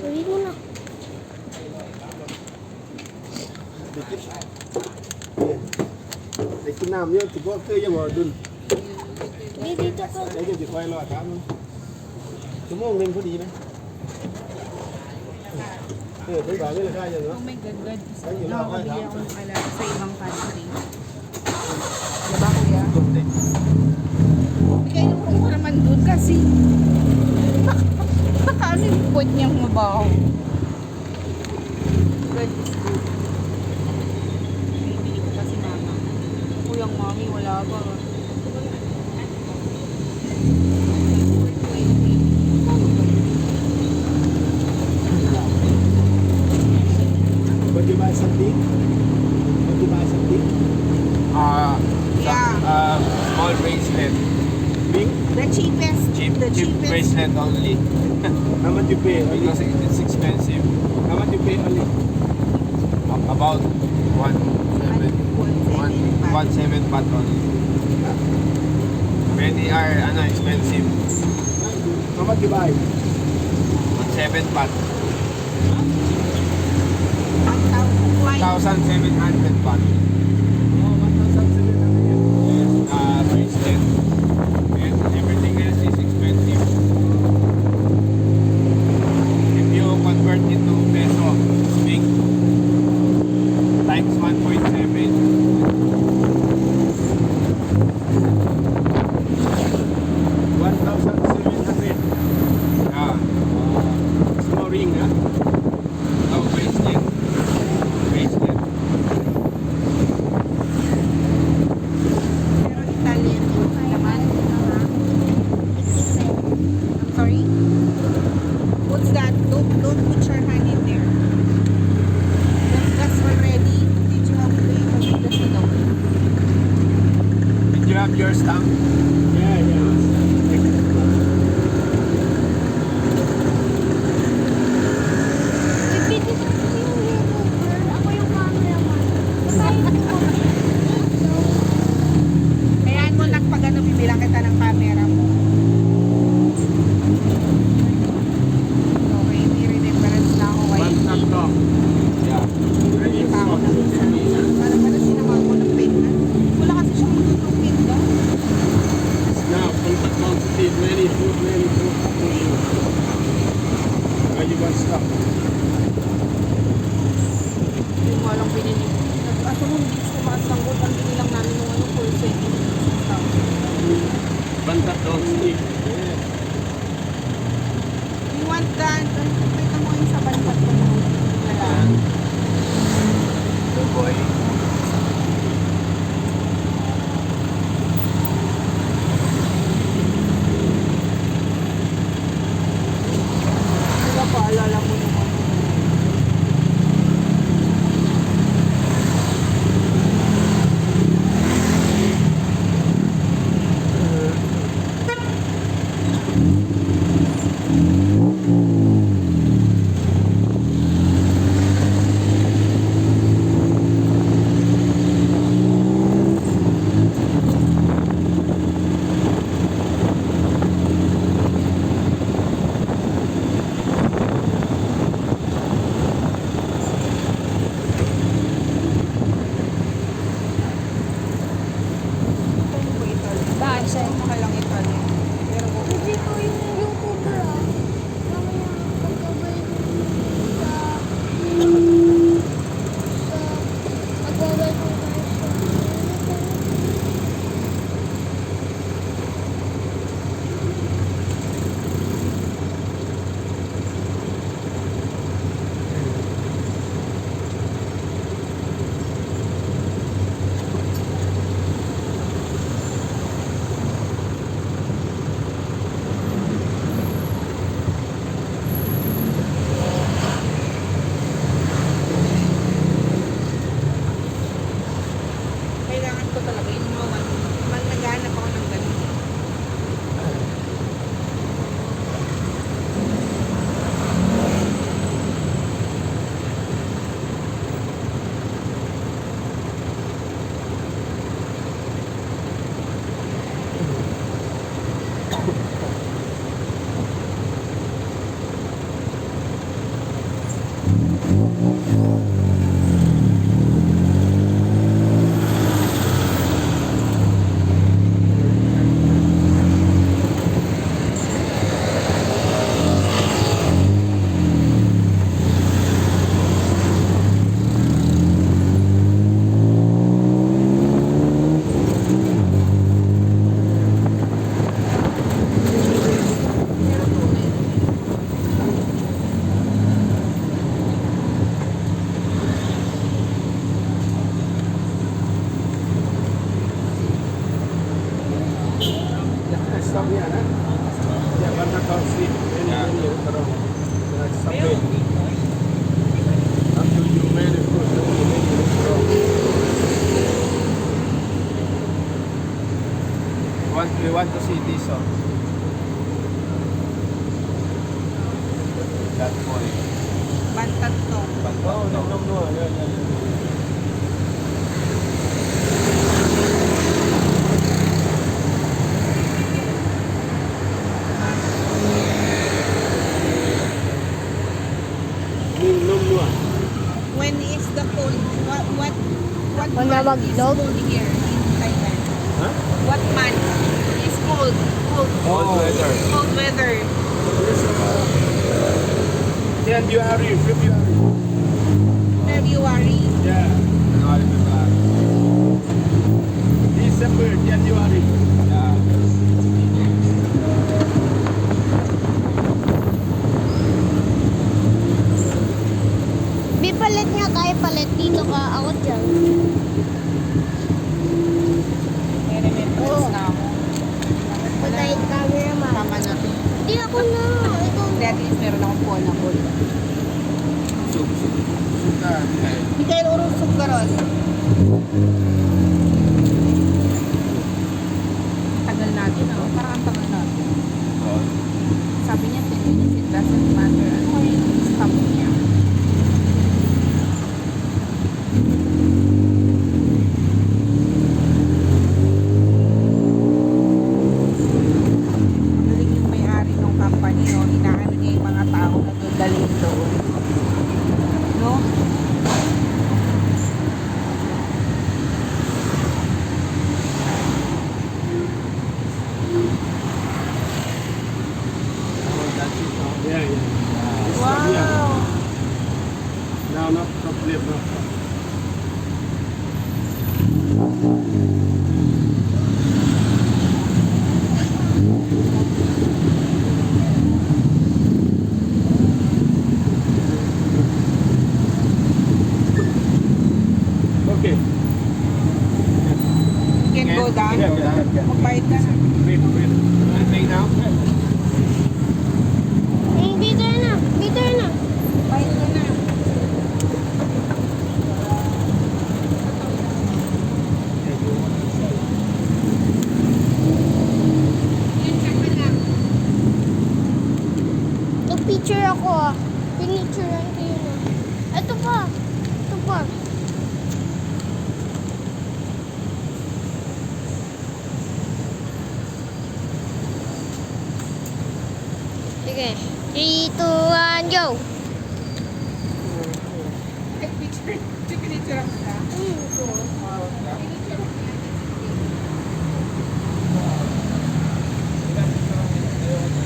Sabi mo na. Dikit. Để cái nam nhá, chỉ có cây cho mà đun. Di dito po. Đấy thì quay lo thám. Chúng mong lên có đi đấy. Thấy bảo cái là khai rồi nữa. Oh my God, God. Thấy nhiều lo khai Nakakabili thám. ako ng alaga sa ibang country. Diba kuya? Bigay ko naman dun kasi ano yung pot niyang mabaho. God is good. Bibili ko kasi mama. Kuyang mami, wala pa. Would you buy something? Would you buy something? Yeah. Small bracelet. Big? The cheapest. Cheap, The cheap cheapest. bracelet only. How much you pay? Only? Because it's expensive. How much you pay only? About 1.7 baht only. Many are expensive. How much you buy? 1.7 baht. 1,000. 1,700 baht. Oh, 1,700. Bracelet. And everything else is expensive. If you convert it to peso, it's big. Times 1.7. 1,700. Yeah. Small ring, huh? No, bracelet. Bracelet. Pero Italian yung naman. I'm sorry? What's that? Don't put your hand in there. That's already. Did you have the daw? Did you have your stamp? Yeah, yeah. Ibigay ko yung YouTuber. Ako yung cameraman. Basahin mo. Kayaan mo nak pag ano, bibilang kita ng camera mo. Okay, may remembrance na ako kay Yeah. Hindi pa ako ng isa. Parang sinama ko ng pen na. Wala kasi siyang matutupin ba? Now, contact quantity, many food. You want stuff. Hindi mo alam binili. Ako nung hindi ko makasanggot, ang binilang namin nung ano, full set. Bantat dog stick. You want that? Kita mo yung sa banpat ko nung nalaan. Good boy. Diba paalala mo nung ano? Stop yan, ha? Yeah, banda ka seat. Pero, subway. After you made it, We want to see this, oh. That point. Bantat to. But Oh, no, no, no. Yeah, yeah, yeah. When is the cold? What When month is nabagdog? cold here in Thailand? Huh? What month is cold? cold weather. Cold weather. January, February. February. Yeah. January, February. December, January. Yeah. Di palit nga tayo palit. Dito ka. Ako dyan. May remembrance na ako. Patay cameraman. Tama na to. Di ako na. Ikaw Hindi, at least meron akong phone na cold. Suka. Hindi kayo urusog ka ron. Tagal natin, oh. Parang ang tagal natin. Oh. Sabi niya, 10 minutes, it doesn't matter. Ano kaya yung stop niya? Galing yung may-ari ng company, no? Inaano niya yung mga tao na dadalhin doon. No? Oh, that's it, oh. Yeah, yeah. Wow! Now, not complete, no. Okay. You can go down. Yeah, yeah. Magbayad ka na. Wait, wait. Wanna play now? Bitter na. Bitter na. Bayad ka na. Yan, check mo lang. Nag-picture ako ah. Pinicturean ko yun ah. Ito pa. Ito pa. Sige. 3, 2, 1, go! Ay, picture. Picture ako na. Picture ako na.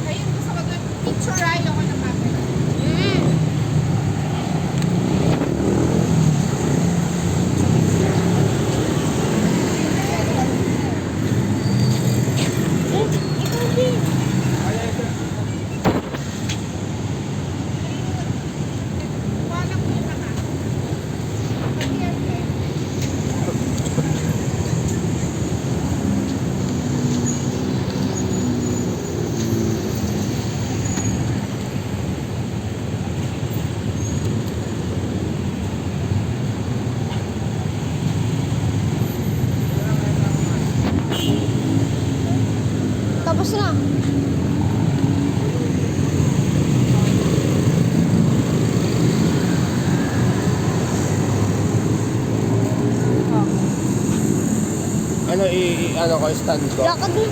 Ayun, gusto ko doon. Picture ay ako na mapit. Ikaw din. Wala ko yung mga. Tapos na. Ano ano ko stand ko? Lakad na.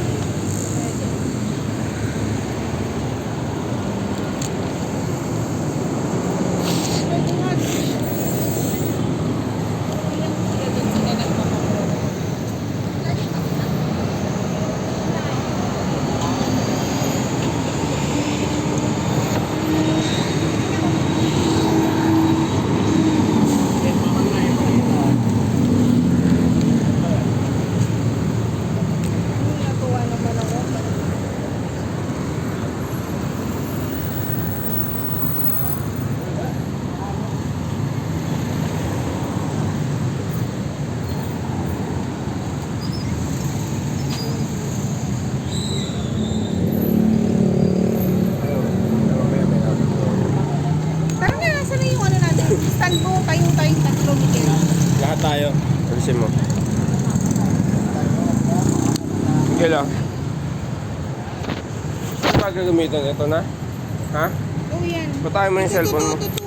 tayo. Alisin mo. Sige lang. Ano ba gagamitin? Ito na? Ha? Oh, yan. Patayin mo yung cellphone mo. Ito,